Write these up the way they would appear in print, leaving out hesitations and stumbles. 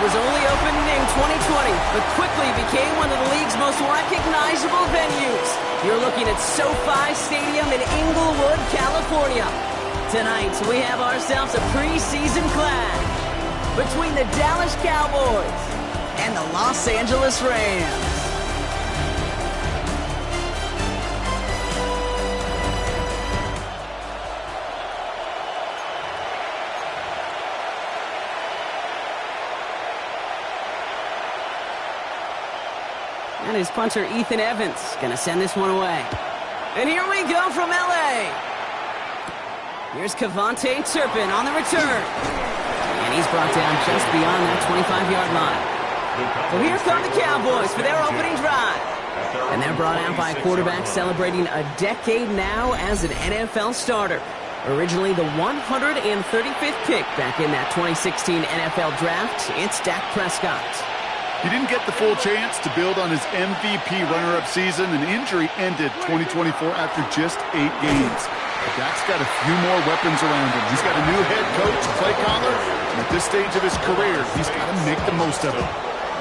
was only opened in 2020, but quickly became one of the league's most recognizable venues. You're looking at SoFi Stadium in Inglewood, California. Tonight, we have ourselves a preseason clash between the Dallas Cowboys and the Los Angeles Rams. And his punter, Ethan Evans, gonna send this one away. And here we go from L.A. Here's Kevontae Turpin on the return. And he's brought down just beyond that 25-yard line. So here come the Cowboys for their opening drive. And they're brought out by a quarterback celebrating a decade now as an NFL starter. Originally the 135th pick back in that 2016 NFL Draft, it's Dak Prescott. He didn't get the full chance to build on his MVP runner-up season. An injury ended 2024 after just 8 games. Dak's got a few more weapons around him. He's got a new head coach, play caller, and at this stage of his career, he's got to make the most of it.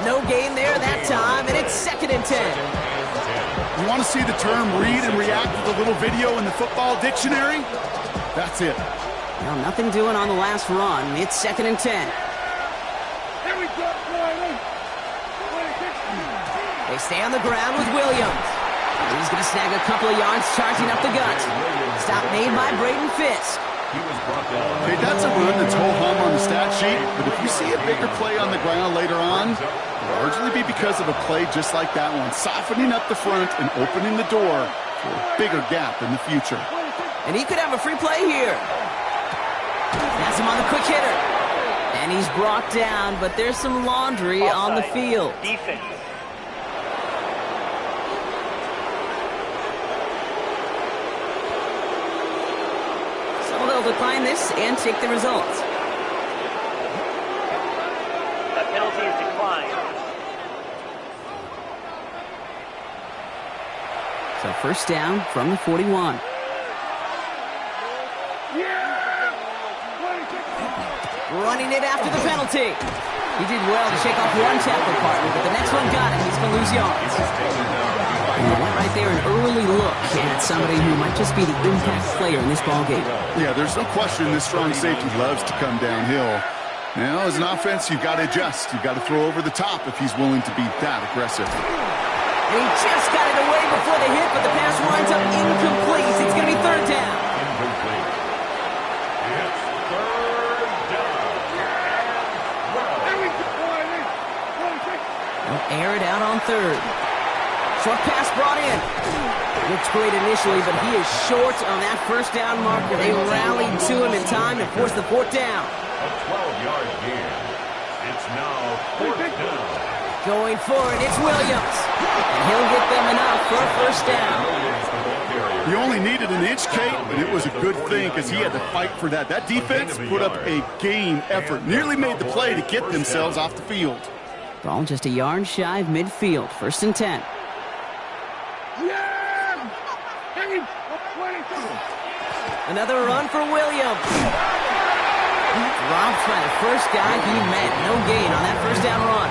No gain there that time, and it's 2nd and 10. You want to see the term read and react with a little video in the football dictionary? That's it. Well, nothing doing on the last run. It's 2nd and 10. They stay on the ground with Williams. He's going to snag a couple of yards charging up the gut. Stop made by Braden Fisk. Okay, that's a run that's ho-hum on the stat sheet, but if you see a bigger play on the ground later on, it'll largely be because of a play just like that one, softening up the front and opening the door for a bigger gap in the future. And he could have a free play here. Has him on the quick hitter. And he's brought down, but there's some laundry on the field. Defense. They'll decline this and take the results. That penalty is declined. So first down from the 41. Running it after the penalty. He did well to shake off one tackle partner, but the next one got him. He's going to lose yards. Right there, an early look at somebody who might just be the impact player in this ballgame. Yeah, there's no question this strong safety loves to come downhill. Now, as an offense, you've got to adjust. You've got to throw over the top if he's willing to be that aggressive. And he just got it away before the hit, but the pass winds up incomplete. It's going to be 3rd down. Incomplete. It's 3rd down. They'll air it out on 3rd. Short pass brought in. Looks great initially, but he is short on that first down marker. They rallied to him in time to force the 4th down. A 12-yard gain. It's now 4th down. Going for it, it's Williams. And he'll get them enough for a first down. He only needed an inch, Kate, but it was a good thing because he had to fight for that. That defense put up a game effort. Nearly made the play to get themselves off the field. Ball just a yard shy of midfield. 1st and 10. Another run for Williams. Dropped by the first guy he met. No gain on that first down run.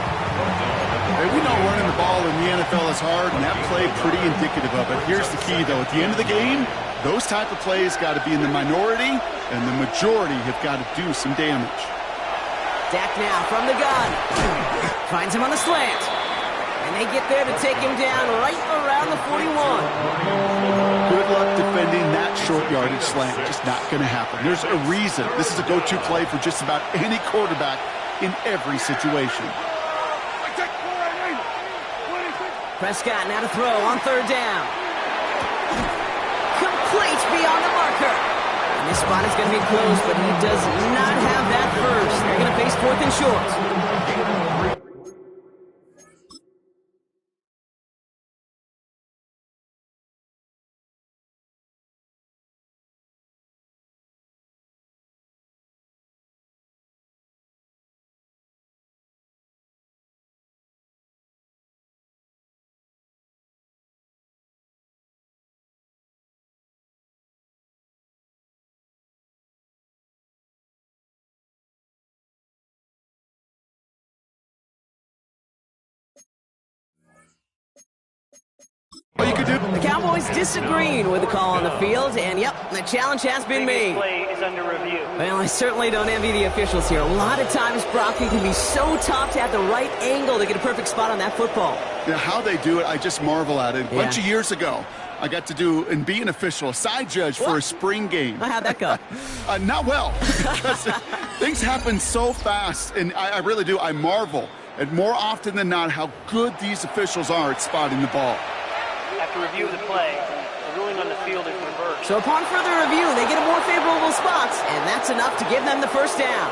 Hey, we know running the ball in the NFL is hard, and that play pretty indicative of it. Here's the key, though. At the end of the game, those type of plays got to be in the minority, and the majority have got to do some damage. Dak now from the gun. Finds him on the slant. And they get there to take him down right around the 41. Good luck defending that short yardage slant. Just not going to happen. There's a reason. This is a go-to play for just about any quarterback in every situation. Prescott now to throw on 3rd down. Complete beyond the marker. And this spot is going to be close, but he does not have that first. They're going to face 4th and short. could do. The Cowboys disagreeing with the call on the field, and yep, the challenge has been made. Play is under review. Well, I certainly don't envy the officials here. A lot of times, Brock, it can be so tough to have the right angle to get a perfect spot on that football. Yeah, how they do it, I just marvel at it. A bunch of Yeah. years ago, I got to do and be an official, a side judge for a spring game. How'd that go? Not well, because things happen so fast, and I really do. I marvel at more often than not how good these officials are at spotting the ball. After review of the play, the ruling on the field is reversed. So upon further review, they get a more favorable spots, and that's enough to give them the first down.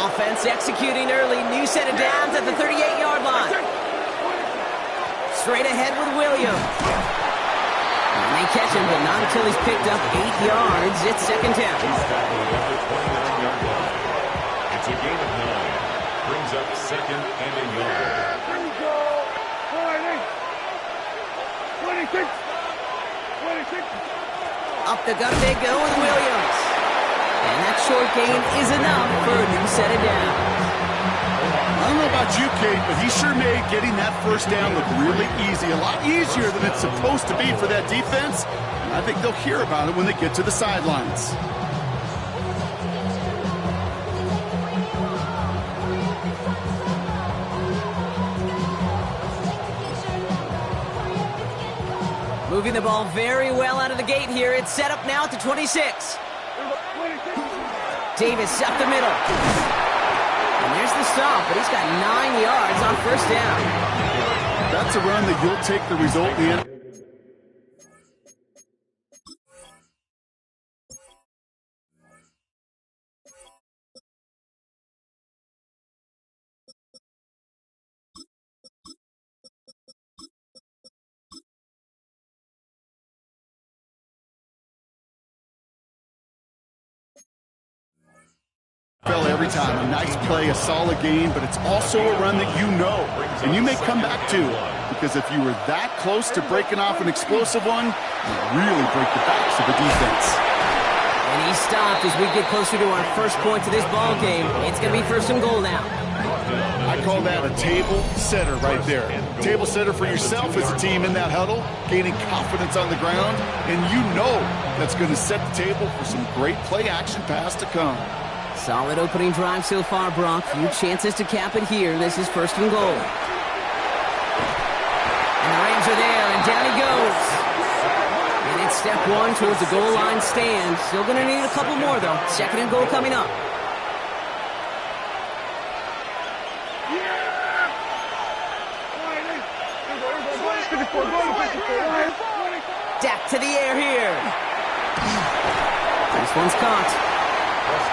Offense executing early, new set of downs at the 38-yard line. Straight ahead with Williams. And they catch him, but not until he's picked up 8 yards. It's second down. He's tackled at the 29-yard line. It's a gain of 9. Brings up second and a yard. Up the gut they go with Williams. And that short gain is enough for a new set of downs. I don't know about you, Kate, but he sure made getting that first down look really easy. A lot easier than it's supposed to be for that defense. And I think they'll hear about it when they get to the sidelines. Moving the ball very well out of the gate here. It's set up now at the 26. Davis up the middle. And there's the stop, but he's got 9 yards on first down. That's a run that you'll take the result in the end. Every time, a nice play, a solid game, but it's also a run that you know, and you may come back to, because if you were that close to breaking off an explosive one, you really break the backs of the defense. And he stopped as we get closer to our first point to this ball game. It's going to be first and goal now. I call that a table setter right there. Table setter for yourself as a team in that huddle, gaining confidence on the ground, and you know that's going to set the table for some great play action pass to come. Solid opening drive so far, Brock. Few chances to cap it here. This is first and goal. And the Rams are there, and down he goes. And it's step one towards the goal line stand. Still going to need a couple more, though. Second and goal coming up. Dak to the air here. This one's caught.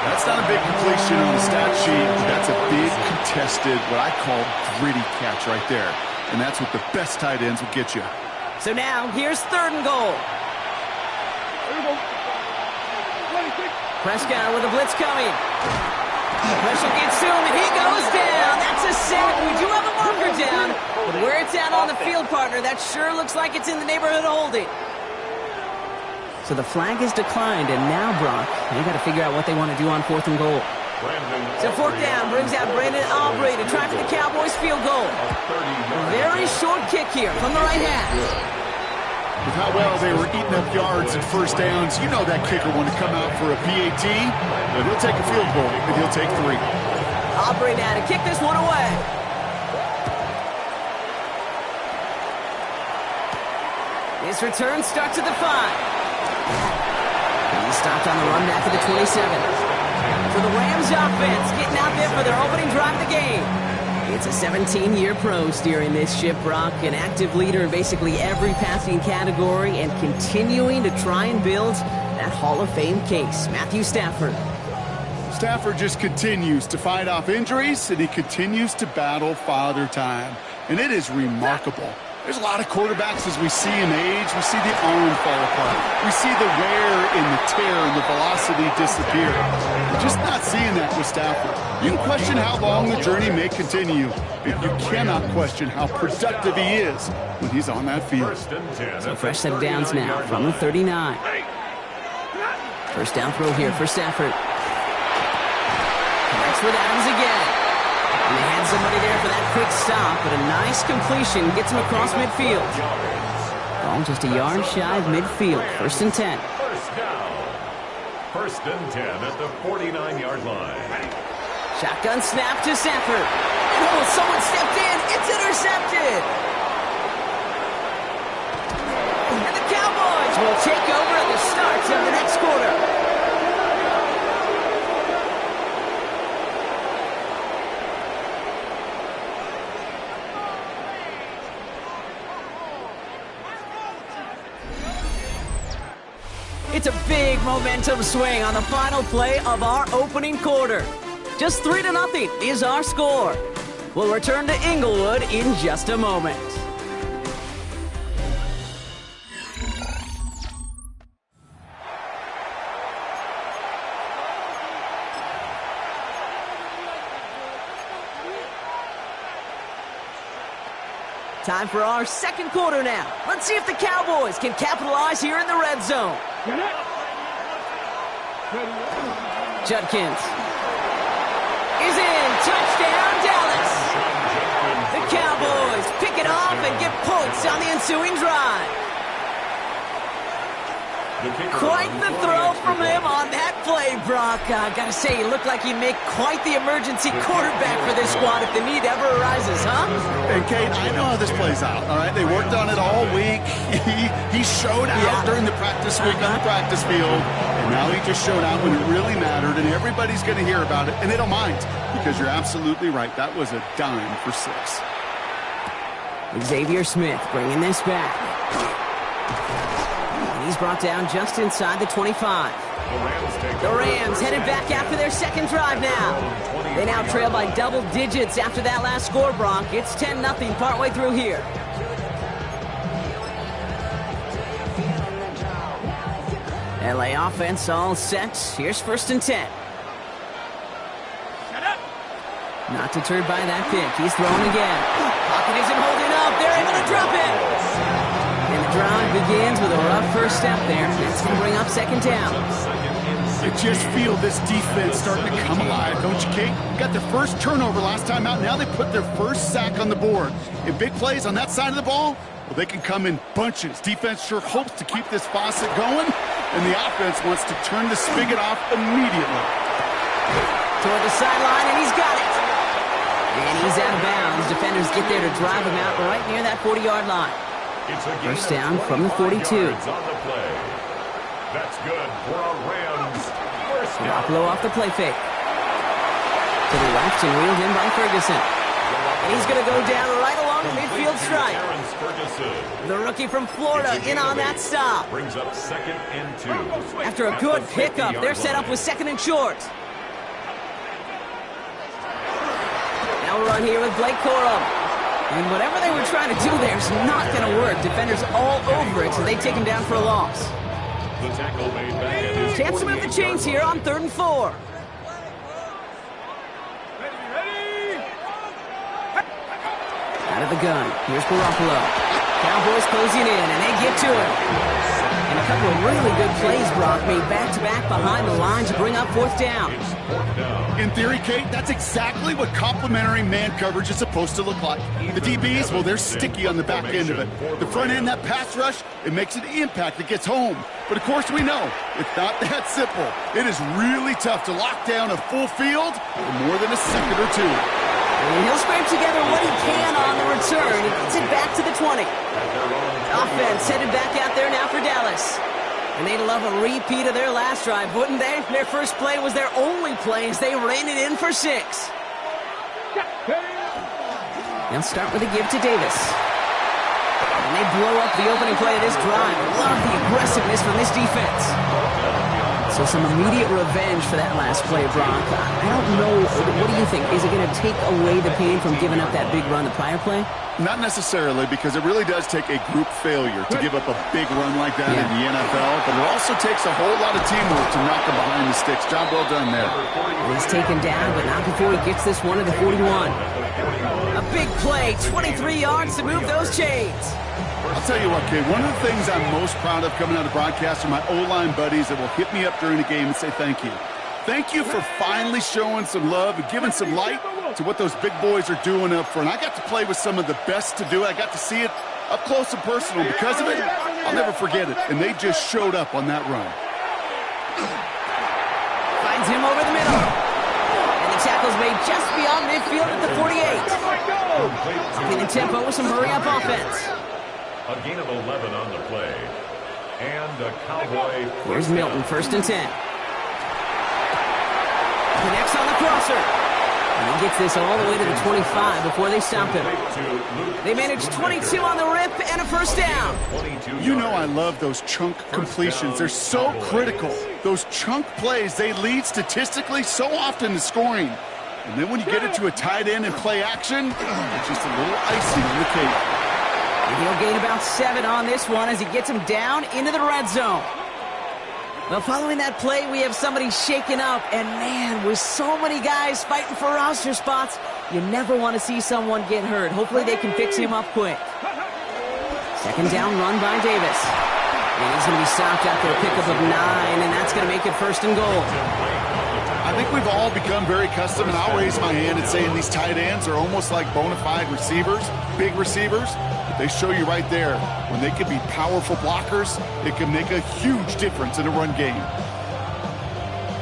That's not a big completion on the stat sheet, but that's a big contested, what I call gritty catch right there. And that's what the best tight ends will get you. So now, here's third and goal. Prescott with a blitz coming. Pressure gets to him, and he goes down. That's a sack. We do have a marker down, but where it's at on the field, partner, that sure looks like it's in the neighborhood of holding. So the flag is declined, and now, Brock, they got to figure out what they want to do on fourth and goal. So fourth down brings out Brandon Aubrey to try for the Cowboys field goal. A very short kick here from the right half. With how well they were eating up yards and first downs, you know that kicker want to come out for a PAT, but he'll take a field goal, and he'll take 3. Aubrey now to kick this one away. His return starts at the 5. He stopped on the run back to the 27. So the Rams offense getting out there for their opening drive of the game. It's a 17-year pro steering this ship, Brock, an active leader in basically every passing category and continuing to try and build that Hall of Fame case. Matthew Stafford. Stafford just continues to fight off injuries, and he continues to battle Father Time. And it is remarkable. There's a lot of quarterbacks as we see him age. We see the arm fall apart. We see the wear and the tear and the velocity disappear. We're just not seeing that with Stafford. You can question how long the journey may continue, but you cannot question how productive he is when he's on that field. So fresh set of downs now from the 39. First down throw here for Stafford. Connects with Adams again. And they had somebody there for that quick stop, but a nice completion gets him across midfield. Ball just a yard shy of midfield. 1st and 10. First down. 1st and 10 at the 49-yard line. Shotgun snap to Sanford. And someone stepped in. It's intercepted. And the Cowboys will take over at the start of the next quarter. It's a big momentum swing on the final play of our opening quarter. Just 3-0 is our score. We'll return to Inglewood in just a moment. Time for our second quarter now. Let's see if the Cowboys can capitalize here in the red zone. Judkins is in. Touchdown, Dallas. The Cowboys pick it off and get points on the ensuing drive. Quite the throw from him on that play, Brock. Gotta say, he looked like he'd make quite the emergency quarterback for this squad if the need ever arises, huh? And, Kate, I know how this plays out, all right? They worked on it all week. He showed out during the practice week on the practice field, and now he just showed out when it really mattered, and everybody's going to hear about it, and they don't mind, because you're absolutely right. That was a dime for 6. Xavier Smith bringing this back. He's brought down just inside the 25. The Rams headed back after their second drive now. They now trail by double digits after that last score, Bronk. It's 10-0 partway through here. LA offense all set. Here's 1st and 10. Not deterred by that pick. He's throwing again. Pocket isn't holding up. They're able to drop it. And the drive begins with a rough first step there. That's going to bring up 2nd down. You just feel this defense starting to come alive, don't you, Kate? Got their first turnover last time out. Now they put their first sack on the board. In big plays on that side of the ball, well, they can come in bunches. Defense sure hopes to keep this faucet going, and the offense wants to turn the spigot off immediately. Toward the sideline, and he's got it. And he's out of bounds. Defenders get there to drive him out right near that 40-yard line. First down from the 42. That's good for a Rams. First down. Garoppolo off the play fake. To the left and wheeled in by Ferguson. And he's going to go down right along the midfield stripe. The rookie from Florida in on that stop. Brings up 2nd and 2. After a good pickup, they're set up with 2nd and short. Now we're on here with Blake Corum. And whatever they were trying to do there is not going to work. Defenders all over it, so they take him down for a loss. The tackle made back at his Chance to move the chains here on 3rd and 4. Out of the gun. Here's Garoppolo. Cowboys closing in, and they get to him. And a couple of really good plays, Brock, made back-to-back behind the line to bring up 4th down. In theory, Kate, that's exactly what complementary man coverage is supposed to look like. The DBs, well, they're sticky on the back end of it. The front end, that pass rush, it makes an impact that gets home. But, of course, we know it's not that simple. It is really tough to lock down a full field for more than a second or two. And he'll scrape together what he can on the return. He gets it back to the 20. Offense headed back out there now for Dallas. And they'd love a repeat of their last drive, wouldn't they? Their first play was their only play as they ran it in for 6. They'll start with a give to Davis. And they blow up the opening play of this drive. Love the aggressiveness from this defense. So some immediate revenge for that last play, Brock. I don't know. What do you think? Is it going to take away the pain from giving up that big run the prior play? Not necessarily, because it really does take a group failure to give up a big run like that in the NFL, but it also takes a whole lot of teamwork to knock them behind the sticks. Job well done there. He's taken down, but not before he gets this one to the 41. A big play, 23 yards to move those chains. I'll tell you what, kid, one of the things I'm most proud of coming out of broadcast are my O-line buddies that will hit me up during the game and say thank you. Thank you for finally showing some love and giving some light to what those big boys are doing up front. I got to play with some of the best to do it. I got to see it Up close and personal. Because of it, I'll never forget it. And they just showed up on that run. Finds him over the middle. And the tackle's made just beyond midfield at the 48. Keeping the tempo with some hurry-up offense. A gain of 11 on the play. And a Cowboy. Here's Milton, 1st and 10. Connects on the crosser. And he gets this all the way to the 25 before they stop him. They manage 22 on the rip and a 1st down. You know I love those chunk completions. They're so critical. Those chunk plays, they lead statistically so often to scoring. And then when you get it to a tight end and play action, it's just a little icing on the cake. And he'll gain about 7 on this one as he gets him down into the red zone. Well, following that play, we have somebody shaken up. And, man, with so many guys fighting for roster spots, you never want to see someone get hurt. Hopefully they can fix him up quick. 2nd down run by Davis. And he's going to be stopped after a pickup of 9, and that's going to make it 1st and goal. I think we've all become very accustomed, and I'll raise my hand and say these tight ends are almost like bona fide receivers, big receivers. They show you right there, when they can be powerful blockers, it can make a huge difference in a run game.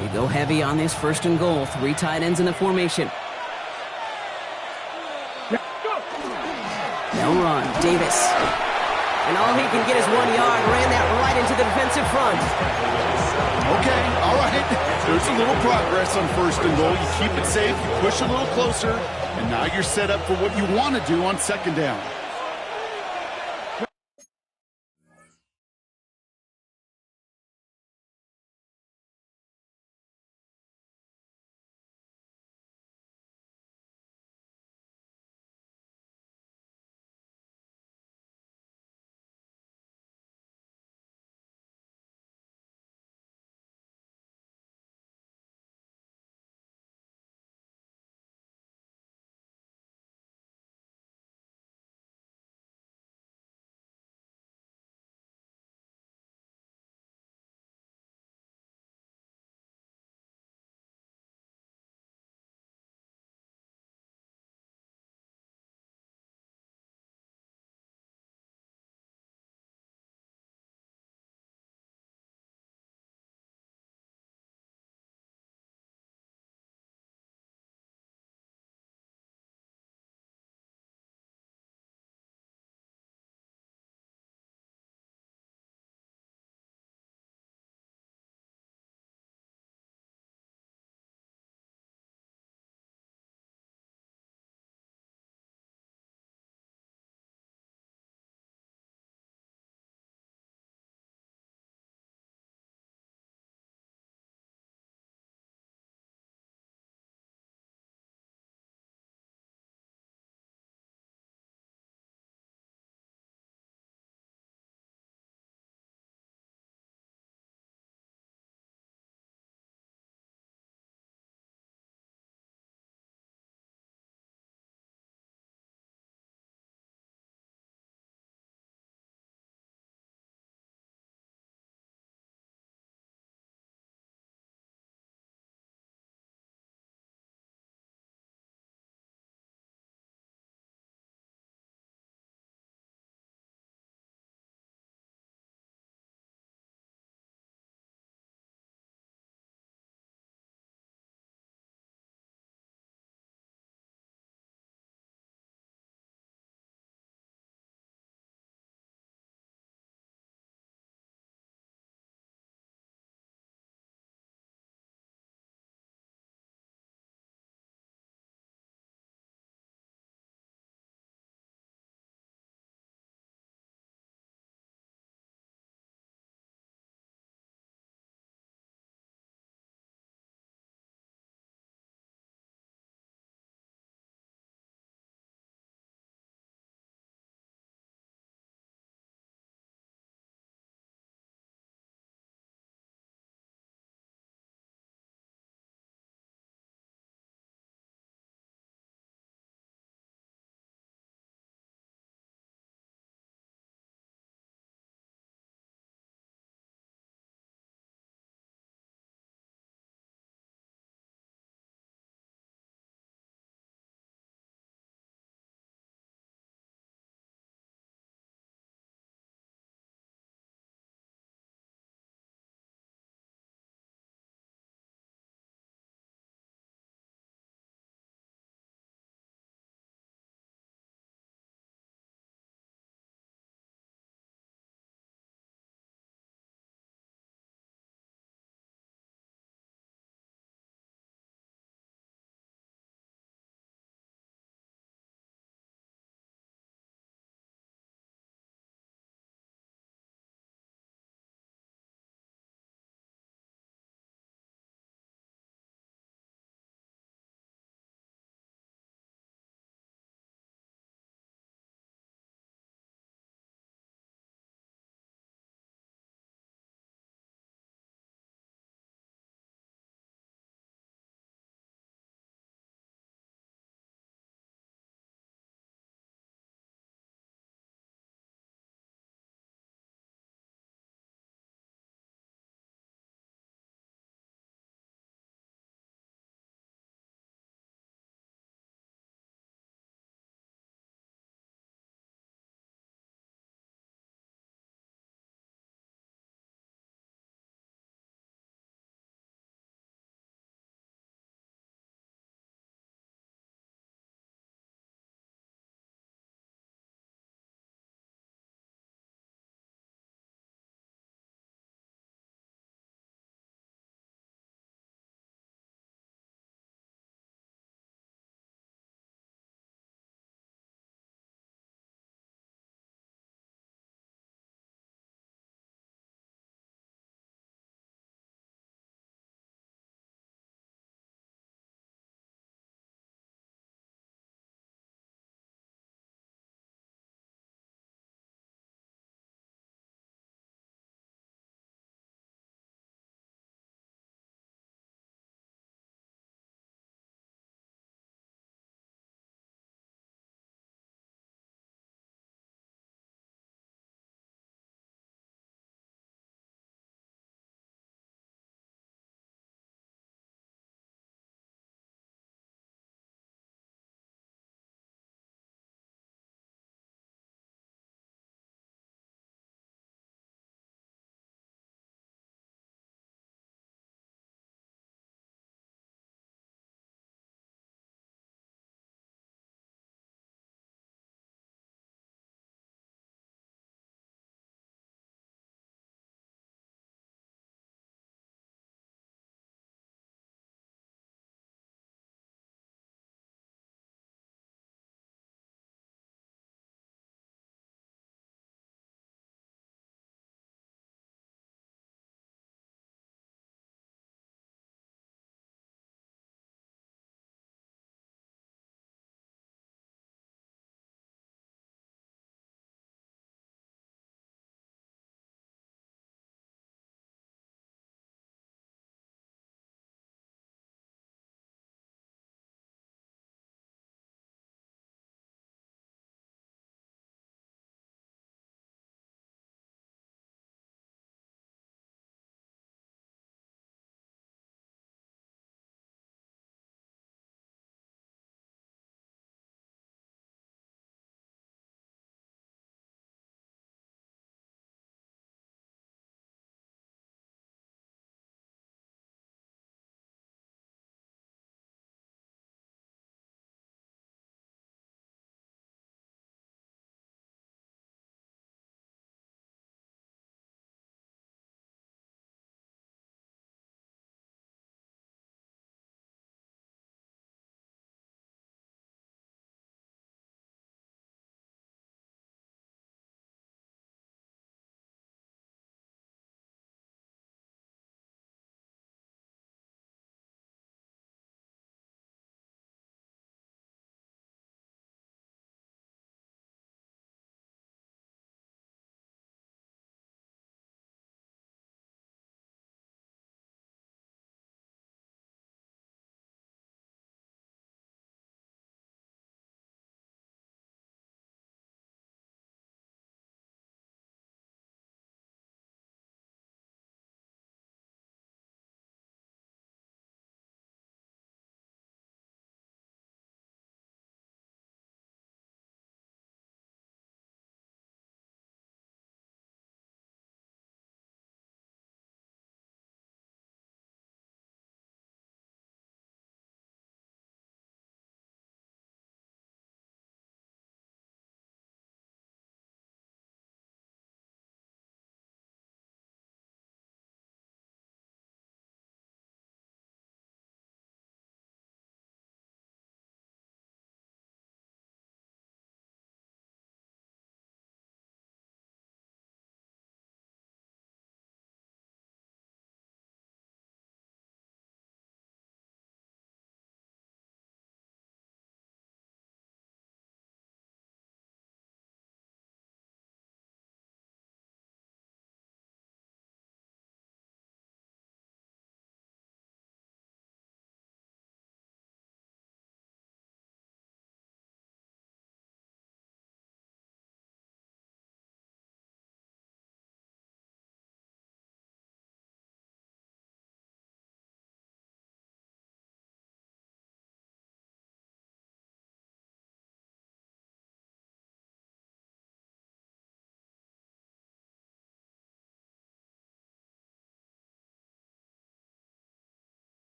They go heavy on this 1st and goal. 3 tight ends in the formation. They'll run. Davis. And all he can get is 1 yard. Ran that right into the defensive front. Okay, all right. There's a little progress on 1st and goal. You keep it safe, you push a little closer, and now you're set up for what you want to do on 2nd down.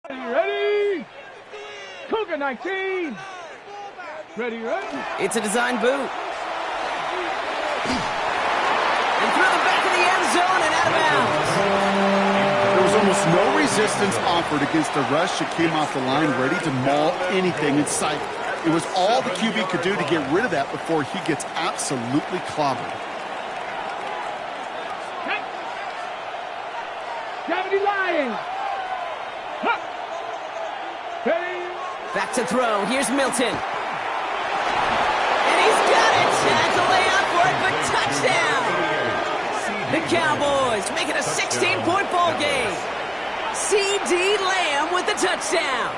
Ready? Cougar 19. Ready? It's a design boot. And through the back of the end zone and out of bounds. There was almost no resistance offered against the rush that came off the line ready to maul anything in sight. It was all the QB could do to get rid of that before he gets absolutely clobbered. Gravity line. Back to throw. Here's Milton. And he's got it. That's a layup for it, but touchdown. The Cowboys make it a 16-point ball game. C.D. Lamb with the touchdown.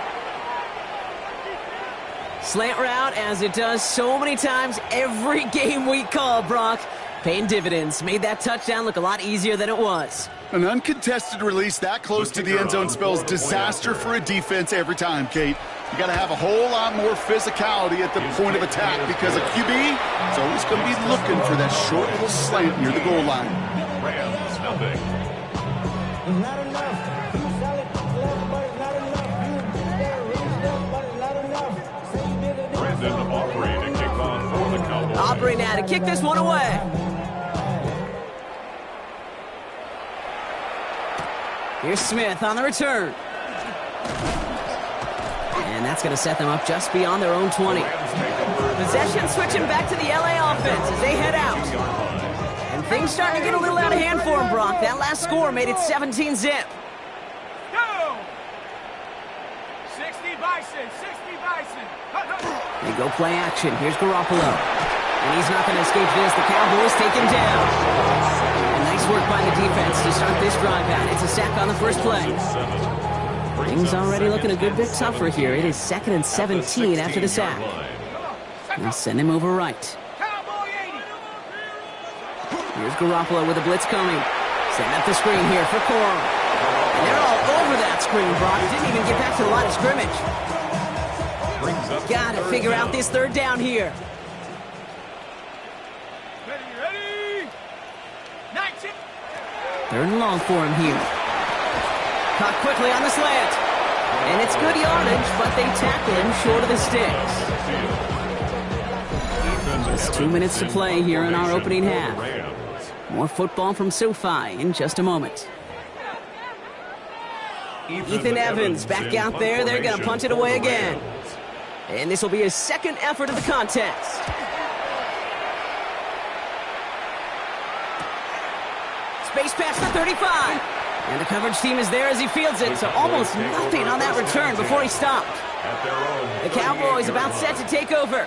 Slant route, as it does so many times every game we call, Brock. Paying dividends. Made that touchdown look a lot easier than it was. An uncontested release that close to the end zone spells disaster for a defense every time, Kate. You got to have a whole lot more physicality at the point of attack because a QB is always going to be looking for that short little slant near the goal line. Rams, nothing. Not enough. You sell it left, but it's not enough. You reach left, but it's not enough. Say you did it. Brandon Aubrey to kick off for the Cowboys. Aubrey now to kick this one away. Here's Smith on the return. And that's going to set them up just beyond their own 20. Possession switching back to the LA offense as they head out. And things starting to get a little out of hand for them, Brock. That last score made it 17-zip. Go! 60 Bison, 60 Bison. They go play action. Here's Garoppolo. And he's not going to escape this. The Cowboys take him down. And nice work by the defense to start this drive out. It's a sack on the first play. Things already looking a good bit tougher here. It is 2nd and 17 after the sack. They'll send him over right. Here's Garoppolo with a blitz coming. Setting up the screen here for Corum. And they're all over that screen, Brock. Didn't even get back to the line of scrimmage. Got to figure out this third down here. Ready? 19. Third and long for him here. Caught quickly on the slant. And it's good yardage, but they tackle him short of the sticks. Just 2 minutes to play here in our opening half. More football from SoFi in just a moment. Ethan Evans back out there. They're going to punt it away again. And this will be his second effort of the contest. Space pass to 35. And the coverage team is there as he fields it, so almost nothing on that return before he stopped. The Cowboys about set to take over.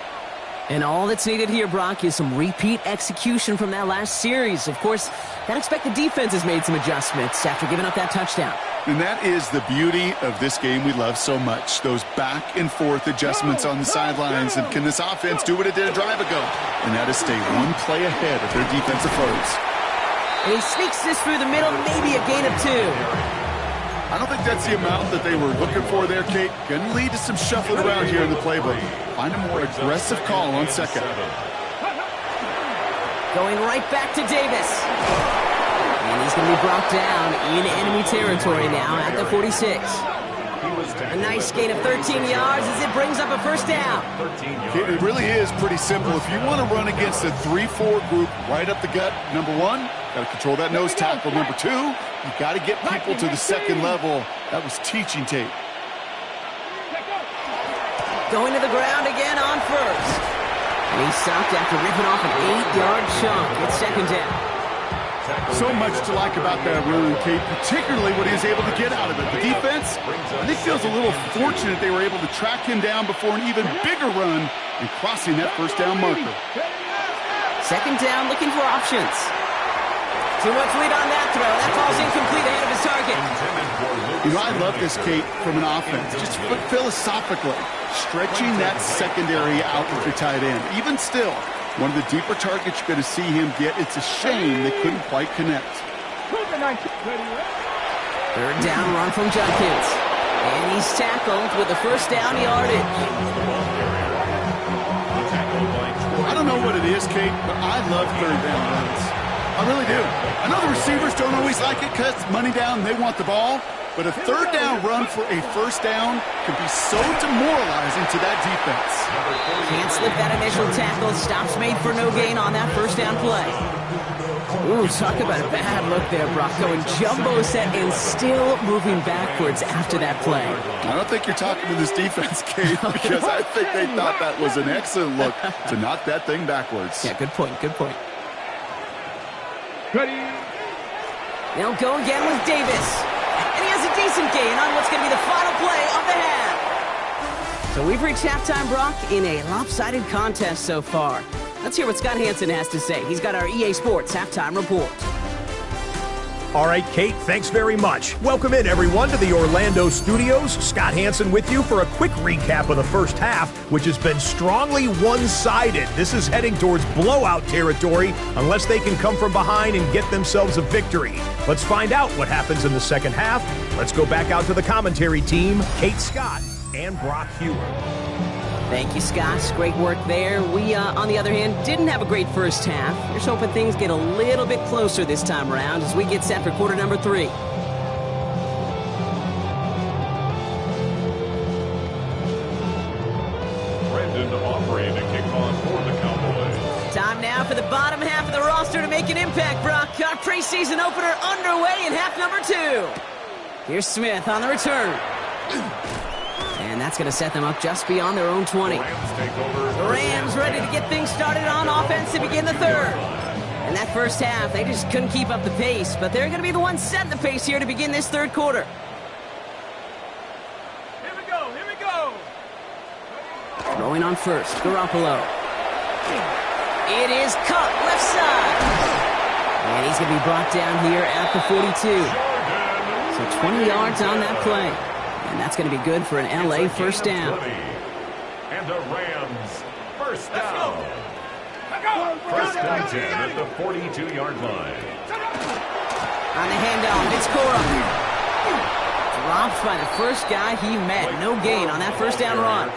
And all that's needed here, Brock, is some repeat execution from that last series. Of course, I'd expect the defense has made some adjustments after giving up that touchdown. And that is the beauty of this game we love so much, those back-and-forth adjustments on the sidelines. And can this offense do what it did a drive ago? And that is stay one play ahead of their defensive foes. And he sneaks this through the middle, maybe a gain of 2. I don't think that's the amount that they were looking for there, Kate. Going to lead to some shuffling around here in the playbook. Find a more aggressive call on second. Going right back to Davis. And he's going to be brought down in enemy territory now at the 46. A nice gain of 13 yards as it brings up a first down. Kate, it really is pretty simple. If you want to run against a 3-4 group right up the gut, number one, got to control that nose tackle. Number two, you got to get people to the second level. That was teaching tape. Going to the ground again on first. And he's stopped after ripping off an 8-yard chunk. It's second down. So much to like about that run, Kate, particularly what he was able to get out of it. The defense, I think, feels a little fortunate they were able to track him down before an even bigger run and crossing that first down marker. Second down, looking for options. Too much lead on that throw. That ball's incomplete ahead of his target. You know, I love this, Kate, from an offense. Just philosophically, stretching that secondary out with your tight end. Even still, one of the deeper targets you're going to see him get. It's a shame they couldn't quite connect. Third down run from Judkins. And he's tackled with the first down yardage. I don't know what it is, Kate, but I love third down runs. I really do. I know the receivers don't always like it because money down, they want the ball. But a third down run for a first down can be so demoralizing to that defense. Can't slip that initial tackle. Stops made for no gain on that first down play. Ooh, talk about a bad look there, Brock. Going jumbo set and still moving backwards after that play. I don't think you're talking to this defense, Kate, because I think they thought that was an excellent look to knock that thing backwards. Yeah, good point, good point. Ready. They'll go again with Davis. And he has a decent gain on what's going to be the final play of the half. So we've reached halftime, Brock, in a lopsided contest so far. Let's hear what Scott Hansen has to say. He's got our EA Sports halftime report. All right, Kate, thanks very much. Welcome in, everyone, to the Orlando studios. Scott Hansen with you for a quick recap of the first half, which has been strongly one-sided. This is heading towards blowout territory unless they can come from behind and get themselves a victory. Let's find out what happens in the second half. Let's go back out to the commentary team, Kate Scott and Brock Hewer. Thank you, Scott. Great work there. We, on the other hand, didn't have a great first half. Here's hoping things get a little bit closer this time around as we get set for quarter number 3. Brandon offering to kick off for the Cowboys. Time now for the bottom half of the roster to make an impact, Brock. Our preseason opener underway in half number 2. Here's Smith on the return. And that's going to set them up just beyond their own 20. The Rams ready to get things started on offense to begin the third. In that first half, they just couldn't keep up the pace, but they're going to be the ones setting the pace here to begin this third quarter. Here we go. Here we go. Throwing on first, Garoppolo. It is cut left side. And he's going to be brought down here at the 42. So 20 yards on that play. And that's going to be good for an LA first down. And the Rams first down. First and 10 at the 42-yard line. On the handoff, it's Corum. Dropped by the first guy he met. No gain on that first down run.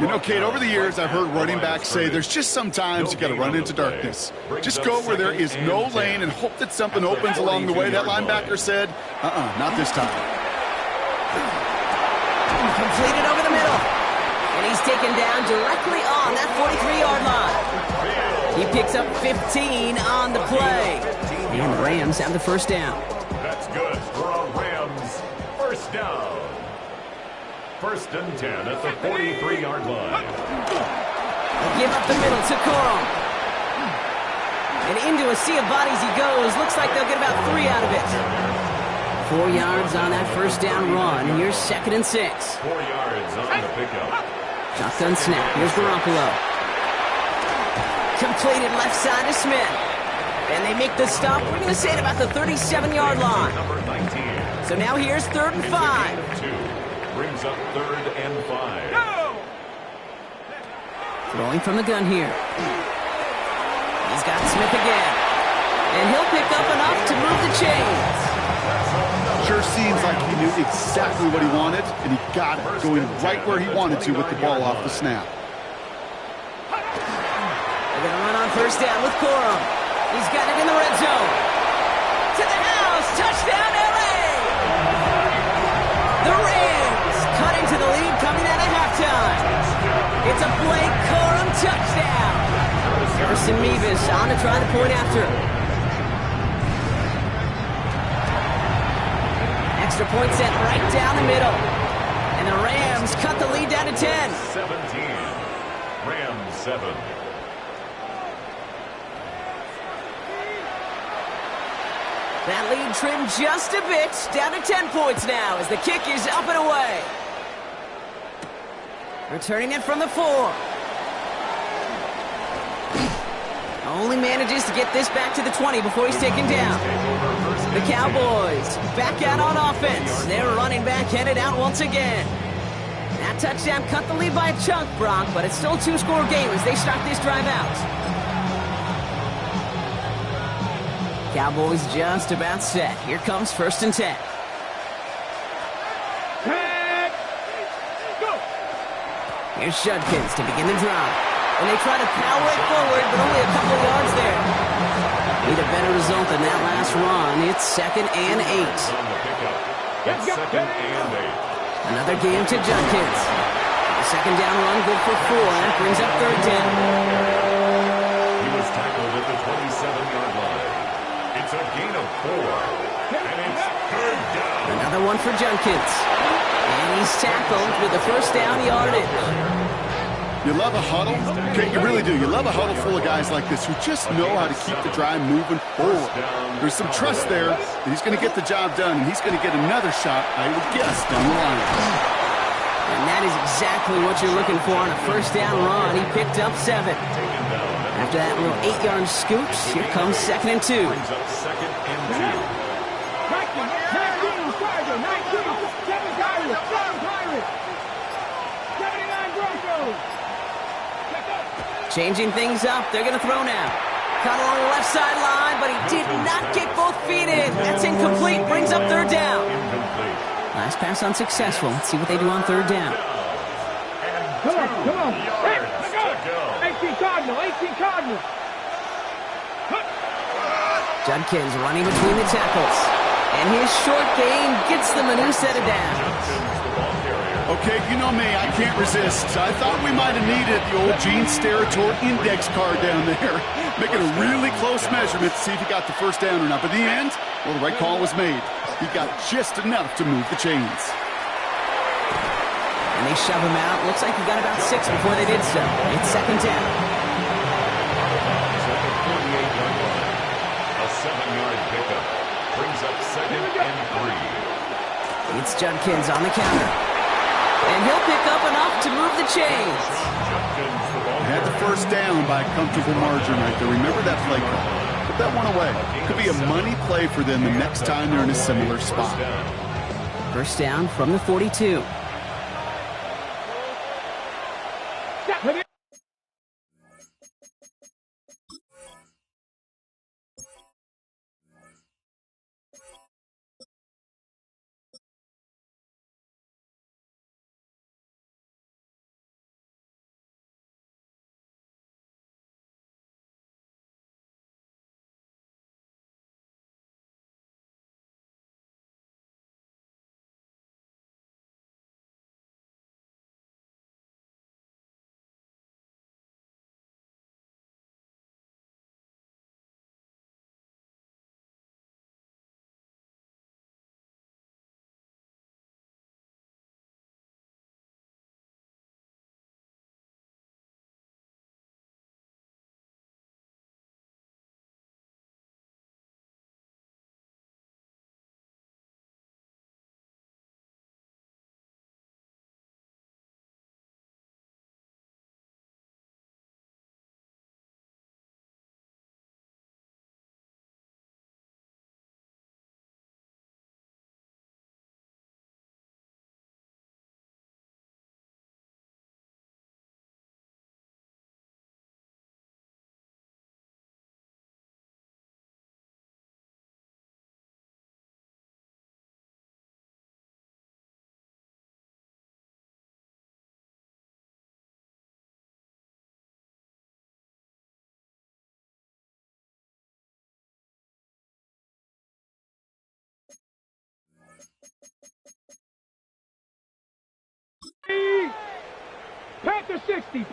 You know, Kate, over the years, I've heard running backs say there's just sometimes you got to run into darkness. Just go where there is no lane and hope that something opens along the way. That linebacker said, not this time. Completed over the middle. And he's taken down directly on that 43-yard line. He picks up 15 on the play. And the Rams have the first down. That's good for a Rams first down. First and 10 at the 43-yard line. They'll give up the middle to Corum. And into a sea of bodies he goes. Looks like they'll get about 3 out of it. 4 yards on that first down run. Here's second and 6. 4 yards on the pickup. Shotgun snap. Here's Garoppolo. Completed left side to Smith. And they make the stop. We're going to say it about the 37-yard line. Number 19. So now here's third and 5. 2 brings up third and 5. Go. Throwing from the gun here. He's got Smith again. And he'll pick up enough to move the chains. Sure seems like he knew exactly what he wanted, and he got it, going right where he wanted to with the ball off the snap. They're going to run on first down with Corum. He's got it in the red zone. To the house. Touchdown, LA! The Rams cut into the lead coming out of halftime. It's a Blake Corum touchdown. Harrison Mevis on to try the point after. Extra point set right down the middle. And the Rams cut the lead down to 10. 17. Rams 7. That lead trimmed just a bit, down to 10 points now as the kick is up and away. Returning it from the 4. Only manages to get this back to the 20 before he's taken down. The Cowboys back out on offense. Their running back headed out once again. That touchdown cut the lead by a chunk, Brock, but it's still a 2-score game as they start this drive out. Cowboys just about set. Here comes first and 10. Here's Judkins to begin the drive. And they try to power it forward, but only a couple of yards there. Need a better result than that last run. It's second and 8. on 2nd and 8. Another game to Judkins. The second down run good for 4. That brings up 3rd down. He was tackled at the 27-yard line. It's a gain of 4. And it's 3rd down. Another one for Judkins. And he's tackled with the first down yardage. You love a huddle? Okay, you really do. You love a huddle full of guys like this who just know how to keep the drive moving forward. There's some trust there that he's going to get the job done, and he's going to get another shot, I would guess, down the line. And that is exactly what you're looking for on a first down run. He picked up 7. After that little 8-yard scoops, here comes 2nd and 2. Brings up 2nd and 2. Changing things up. They're going to throw now. Caught along the left sideline, but he did not get both feet in. That's incomplete. Brings up 3rd down. Last pass unsuccessful. Let's see what they do on 3rd down. Come on. Hey, let's go. 18 Cardinal. Judkins running between the tackles. And his short gain gets them a new set of downs. Okay, you know me, I can't resist. I thought we might have needed the old Gene Steratore index card down there, making a really close measurement to see if he got the first down or not. But in the end, well, the right call was made. He got just enough to move the chains. And they shove him out. Looks like he got about 6 before they did so. It's 2nd down. He's at the 48-yard line. A 7-yard pickup. Brings up 2nd and 3. It's Judkins on the counter. And he'll pick up enough to move the chains. They had the first down by a comfortable margin right there. Remember that play call. Put that one away. Could be a money play for them the next time they're in a similar spot. First down from the 42.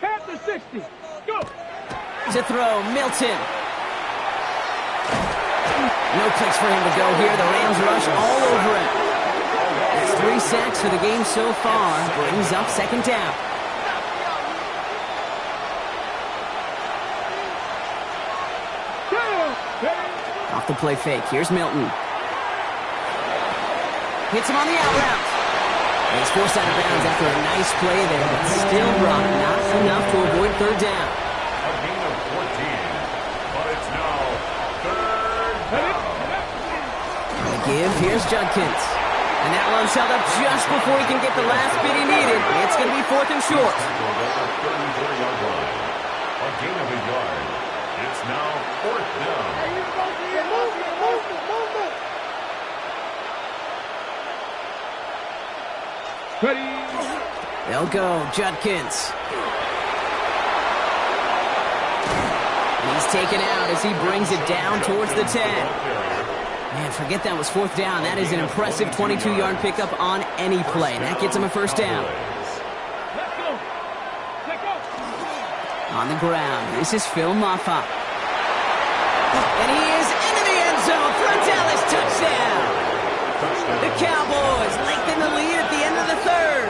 Panther 60. Go. To throw, Milton. No place for him to go here. The Rams rush all over him. That's 3 sacks for the game so far. Brings up 2nd down. Off the play fake. Here's Milton. Hits him on the out route. And he's forced out of bounds after a nice play there, but still brought not enough to avoid 3rd down. A gain of 14, but it's now 3rd down. The give, here's Judkins. And that one's held up just before he can get the last bit he needed. It's going to be 4th and short. A gain of a yard. It's now 4th down. Ready. They'll go, Judkins. He's taken out as he brings it down towards the 10. Man, forget that was fourth down. That is an impressive 22-yard pickup on any play. That gets him a first down. On the ground, this is Phil Maffa. And he is into the end zone. Frontalis touchdown. The Cowboys lengthen the lead at the end of the third.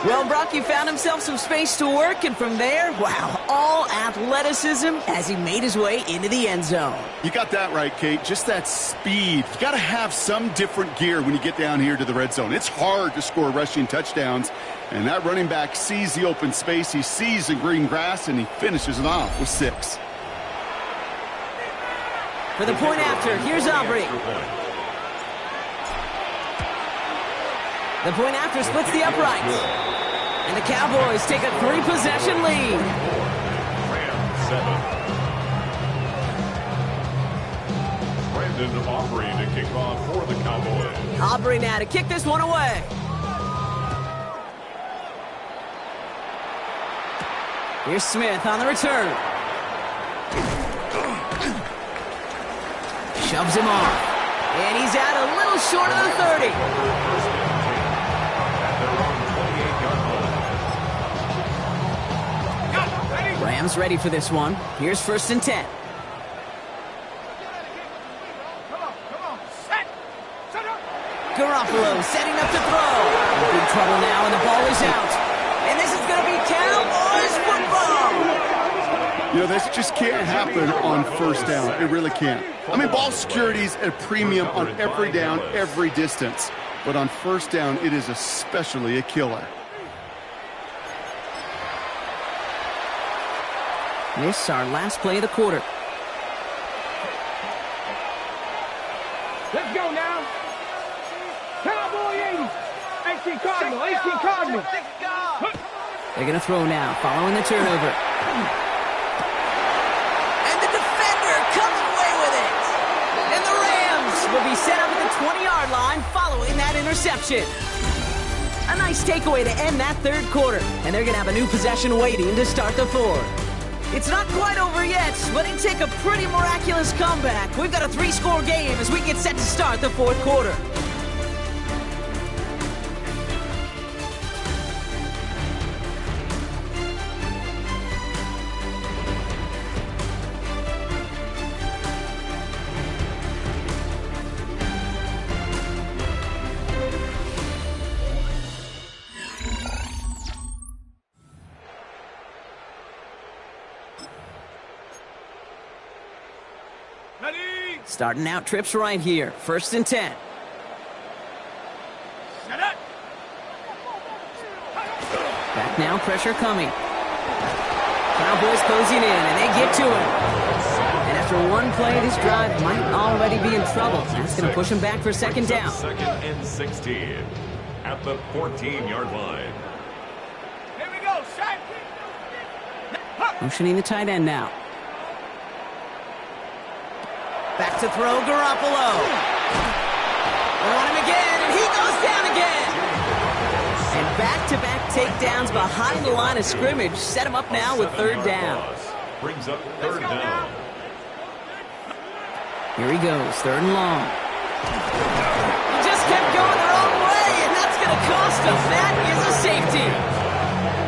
Well, Brock, he found himself some space to work, and from there, wow, all athleticism as he made his way into the end zone. You got that right, Kate. Just that speed. You got to have some different gear when you get down here to the red zone. It's hard to score rushing touchdowns, and that running back sees the open space, he sees the green grass, and he finishes it off with 6. For the point after, here's Aubrey. The point after splits the uprights. And the Cowboys take a 3-possession lead. Rams 7. Brandon Aubrey to kick off for the Cowboys. Aubrey now to kick this one away. Here's Smith on the return. Shoves him off. And he's out a little short of the 30. Rams ready for this one. Here's 1st and 10. Garoppolo setting up to throw. In big trouble now, and the ball is out. And this is going to be Cowboys football. You know, this just can't happen on first down. It really can't. I mean, ball security's at a premium on every down, every distance. But on first down, it is especially a killer. This is our last play of the quarter. Let's go now. Cowboy 80. 18 Cardinal. 18 Cardinal. They're going to throw now, following the turnover. And the defender comes away with it. And the Rams will be set up at the 20-yard line following that interception. A nice takeaway to end that third quarter. And they're going to have a new possession waiting to start the fourth. It's not quite over yet, but it take a pretty miraculous comeback. We've got a 3-score game as we get set to start the fourth quarter. Starting out trips right here. 1st and 10. Back now, pressure coming. Cowboys closing in, and they get to him. And after one play, this drive might already be in trouble. That's going to push him back for 2nd down. 2nd and 16 at the 14-yard line. Here we go, Shaq. Motioning the tight end now. Back to throw, Garoppolo. They want him again, and he goes down again. And back-to-back takedowns behind the line of scrimmage set him up now with 3rd down. Brings up 3rd down. Here he goes, 3rd and long. He just kept going the wrong way, and that's going to cost him. That is a safety.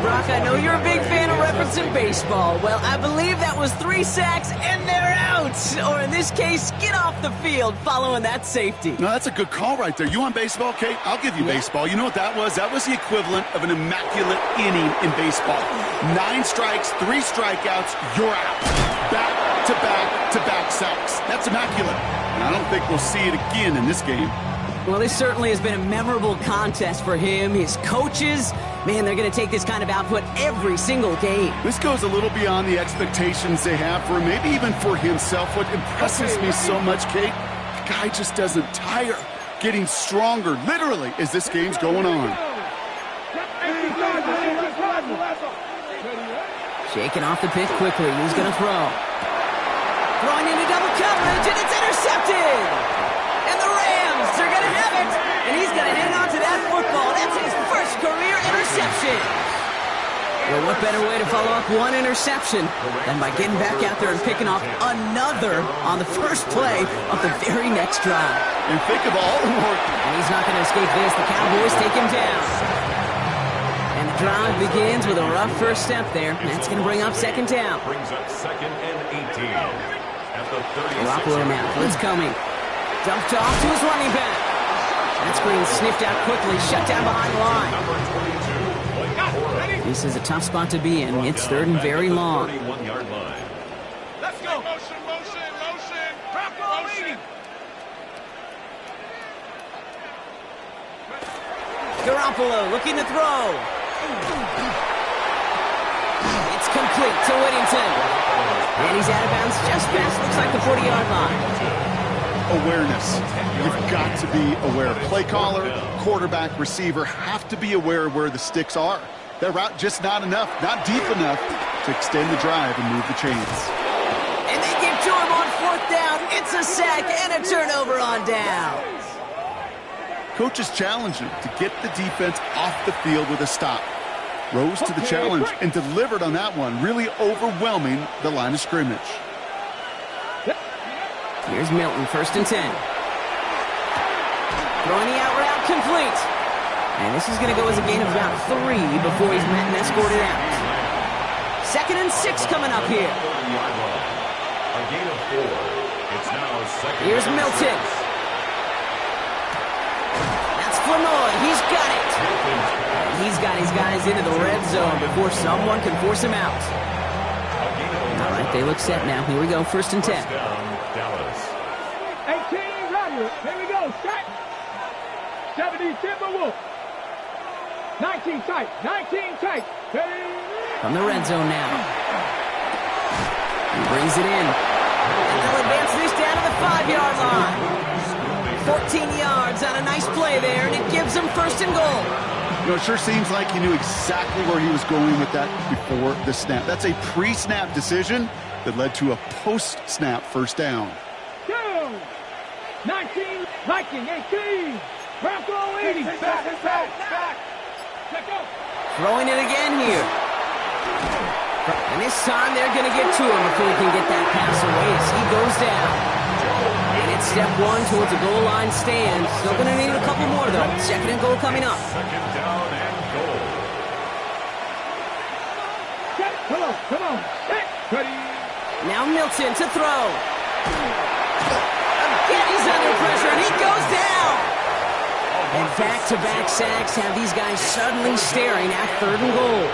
Brock, I know you're a big fan of referencing baseball. Well, I believe that was 3 sacks, and they're out. Or in this case, get off the field following that safety. No, that's a good call right there. You want baseball, Kate? I'll give you baseball. You know what that was? That was the equivalent of an immaculate inning in baseball. 9 strikes, 3 strikeouts, you're out. Back-to-back-to-back sacks. That's immaculate. And I don't think we'll see it again in this game. Well, this certainly has been a memorable contest for him. His coaches, man, they're going to take this kind of output every single game. This goes a little beyond the expectations they have for him, maybe even for himself. What impresses me so much, Kate, the guy just doesn't tire. Getting stronger, literally, as this game's going on. Shaking off the pick quickly. He's going to throw. Throwing into double coverage, and it's intercepted. And the Rams are going to have it. And he's going to hang on to that football. That's his first career interception. Well, what better way to follow up one interception than by getting back out there and picking off another on the first play of the very next drive. And think of all the work. And he's not going to escape this. The Cowboys take him down. And the drive begins with a rough first step there. That's going to bring up second down. Brings up 2nd and 18. At the 36. Garoppolo now. Blitz coming. Dumped off to his running back. That screen sniffed out quickly. Shut down behind the line. Number 22. This is a tough spot to be in. It's 3rd and very long. 31-yard line. Let's go. Motion. Motion. Garoppolo looking to throw. It's complete to Whittington. And he's out of bounds just past, looks like the 40-yard line. Awareness. You've got to be aware. Play caller, quarterback, receiver have to be aware of where the sticks are. That route just not enough, not deep enough to extend the drive and move the chains. And they get to him on 4th down. It's a sack and a turnover on downs. Coaches challenged him to get the defense off the field with a stop. Rose to the challenge and delivered on that one, really overwhelming the line of scrimmage. Here's Milton, 1st and 10. Throwing the out route complete. And this is going to go as a gain of about 3 before he's met and escorted out. 2nd and 6 coming up here. A gain of 4. It's now 2nd. Here's Milton. That's Flournoy. He's got it. He's got his guys into the red zone before someone can force him out. All right, they look set now. Here we go, 1st and 10. Dallas. 18 Roderick. Here we go. Set. 70 Timberwolf. 19 tight. 19 tight. From the red zone now. He brings it in. And they'll advance this down to the 5-yard line. 14 yards on a nice play there, and it gives them 1st and goal. You know, it sure seems like he knew exactly where he was going with that before the snap. That's a pre-snap decision that led to a post-snap 1st down. 2. 19. Viking. 18. Bronco 80. Back. Check out. Throwing it again here. And this time they're going to get to him before he can get that pass away as he goes down. And it's step 1 towards a goal line stand. Still going to need a couple more, though. 2nd and goal coming up. 2nd down and goal. Come on. Set. Ready. Now Milton to throw. Again, he's under pressure, and he goes down. And back-to-back sacks have these guys suddenly staring at 3rd and goal.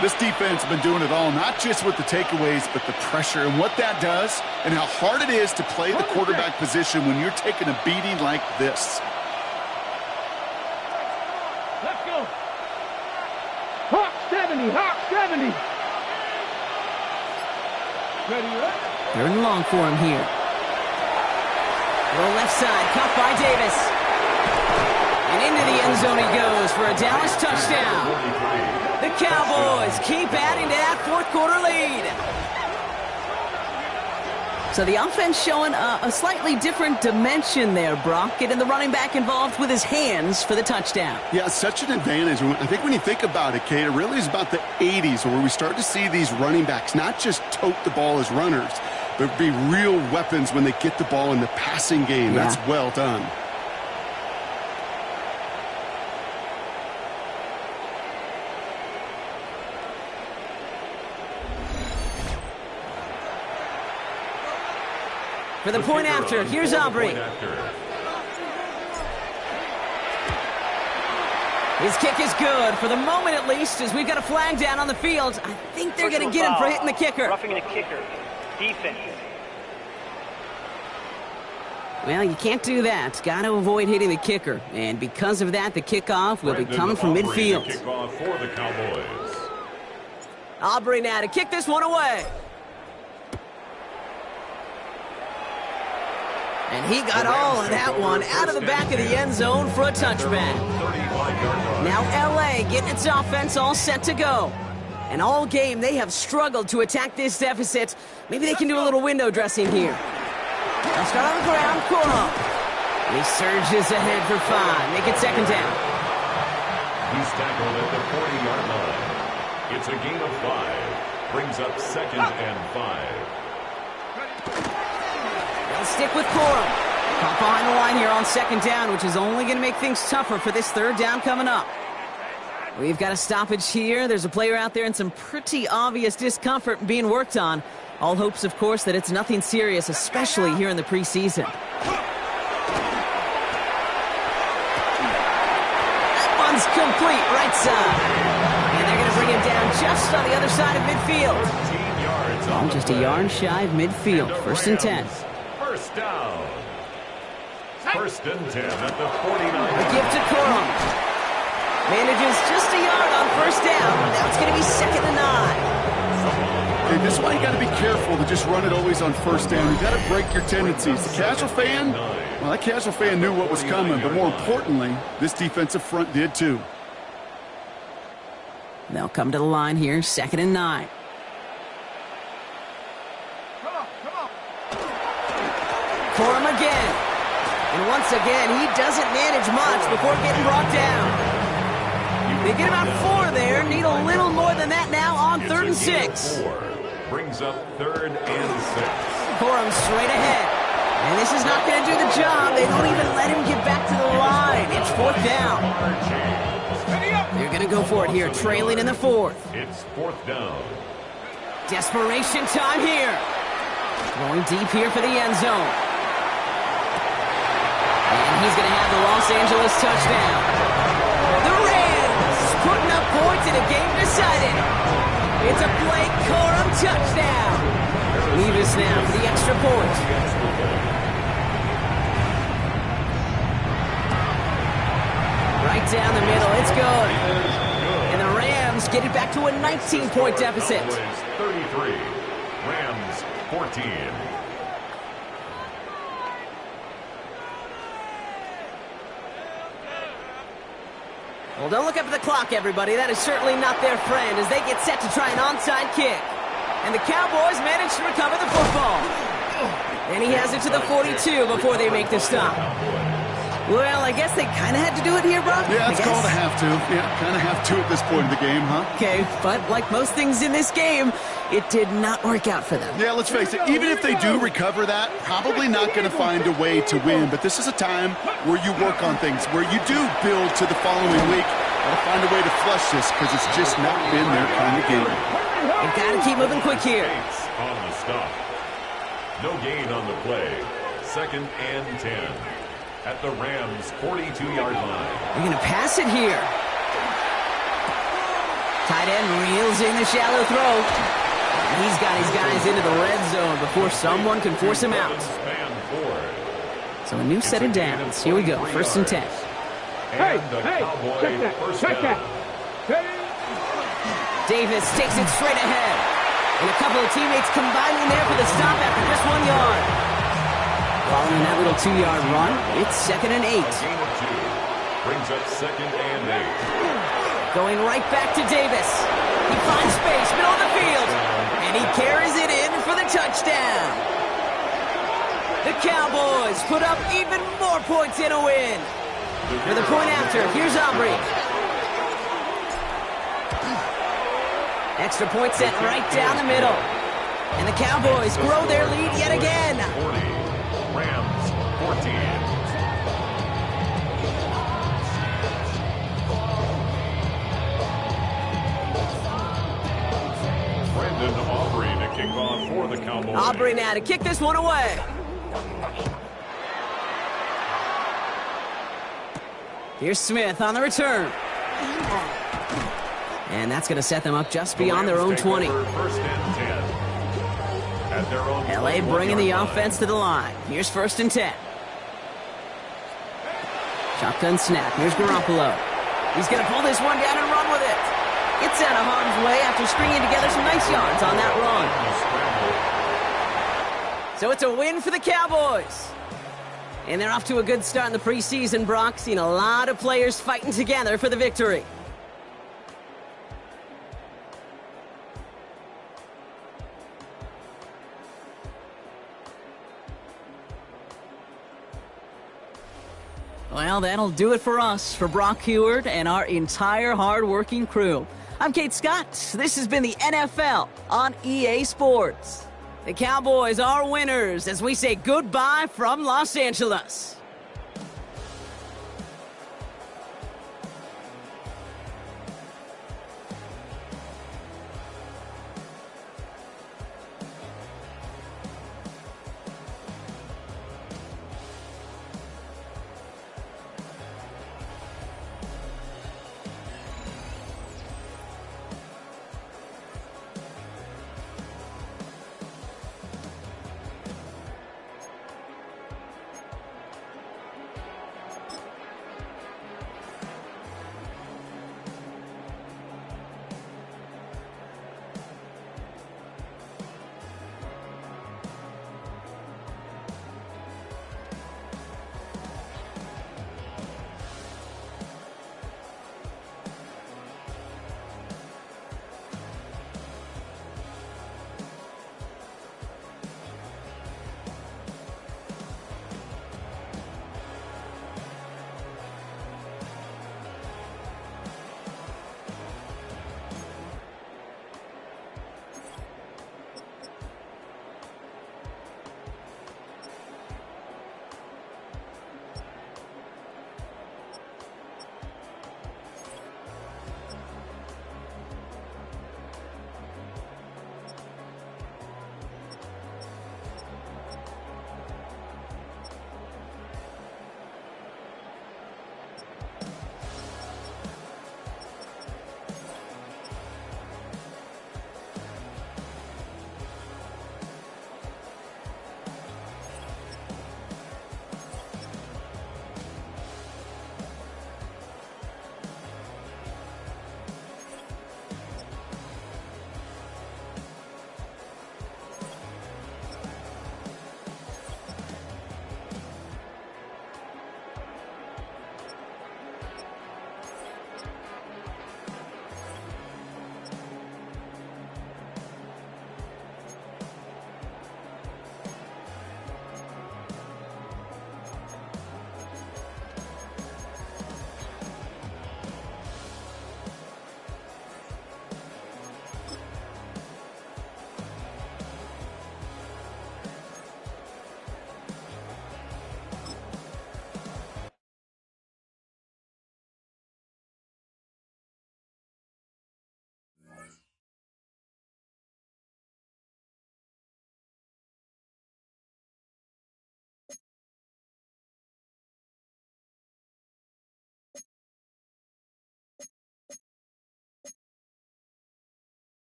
This defense has been doing it all, not just with the takeaways, but the pressure and what that does and how hard it is to play the quarterback position when you're taking a beating like this. Let's go. Hawk 70. Ready, right? 3rd and long for him here. Little left side, caught by Davis. And into the end zone he goes for a Dallas touchdown. The Cowboys keep adding to that 4th quarter lead. So the offense showing a slightly different dimension there, Brock. Getting the running back involved with his hands for the touchdown. Yeah, such an advantage. I think when you think about it, Kate, it really is about the 80s where we start to see these running backs not just tote the ball as runners, but be real weapons when they get the ball in the passing game. Yeah. That's well done. For the point after, here's Aubrey. His kick is good, for the moment at least, as we've got a flag down on the field. I think they're going to get him for hitting the kicker. Roughing the kicker. Defense. Well, you can't do that. Got to avoid hitting the kicker. And because of that, the kickoff will be coming from midfield. Kickoff for the Cowboys. Aubrey now to kick this one away. And he got all of that one out of the back of the end zone for a touchback. Now LA getting its offense all set to go. And all game they have struggled to attack this deficit. Maybe they can do a little window dressing here. They'll start on the ground, Coro. He surges ahead for 5. Make it 2nd down. He's tackled at the 40-yard line. It's a gain of 5. Brings up 2nd and 5. They'll stick with Corum. Caught behind the line here on 2nd down, which is only going to make things tougher for this 3rd down coming up. We've got a stoppage here. There's a player out there in some pretty obvious discomfort being worked on. All hopes, of course, that it's nothing serious, especially here in the preseason. That one's complete, right side. And they're going to bring him down just on the other side of midfield. Well, just a yard shy of midfield. 1st and 10. First down. 1st and 10 at the 49. A give to Corum. Manages just a yard on 1st down. Now it's going to be 2nd and 9. Hey, this is why you got to be careful to just run it always on 1st down. You got to break your tendencies. The casual fan, well, that casual fan knew what was coming, but more importantly, this defensive front did too. They'll come to the line here, 2nd and 9. Corum again. And once again, he doesn't manage much before getting brought down. They get about 4 there. Need a little more than that now on 3rd and 6. Brings up 3rd and 6. Corum straight ahead. And this is not going to do the job. They don't even let him get back to the line. It's 4th down. They're going to go for it here, trailing in the 4th. It's 4th down. Desperation time here. Going deep here for the end zone. And he's going to have the Los Angeles touchdown. The Rams putting up points in a game decided. It's a Blake Corum touchdown. Leave us now for the extra point. Right down the middle, it's good. And the Rams get it back to a 19-point deficit. 33, Rams 14. Well, don't look up at the clock, everybody. That is certainly not their friend as they get set to try an onside kick. And the Cowboys manage to recover the football. And he has it to the 42 before they make the stop. Well, I guess they kind of had to do it here, Brock. Yeah, it's called a have to. Yeah, kind of have to at this point in the game, huh? Okay, but like most things in this game, it did not work out for them. Yeah, let's face it, even if they do recover that, probably not going to find a way to win. But this is a time where you work on things, where you do build to the following week. Got to find a way to flush this because it's just not been their kind of game. They've got to keep moving quick here. On the stop. No gain on the play. 2nd and 10. At the Rams' 42-yard line. They're going to pass it here. Tight end reels in the shallow throw. And he's got his guys into the red zone before someone can force him out. So a new set of downs. Here we go, 1st and 10. Hey, check that. Davis takes it straight ahead. And a couple of teammates combining there for the stop after just 1 yard. Following that little 2-yard run, it's 2nd and 8. Brings up 2nd and 8. Going right back to Davis. He finds space, middle of the field. And he carries it in for the touchdown. The Cowboys put up even more points in a win. For the point after, here's Aubrey. Extra point set right down the middle. And the Cowboys grow their lead yet again. 40. Rams 14. Brendan Aubrey to kick off for the Cowboys. Aubrey now to kick this one away. Here's Smith on the return. And that's going to set them up just beyond their own 20. 1st and 10. At their own LA bringing the offense to the line. Here's 1st and 10. Shotgun snap. Here's Garoppolo. He's going to pull this one down and run with it. It's out of harm's way after stringing together some nice yards on that run. So it's a win for the Cowboys. And they're off to a good start in the preseason, Brock. Seen a lot of players fighting together for the victory. Well, that'll do it for us, for Brock Heward and our entire hard-working crew. I'm Kate Scott. This has been the NFL on EA Sports. The Cowboys are winners as we say goodbye from Los Angeles.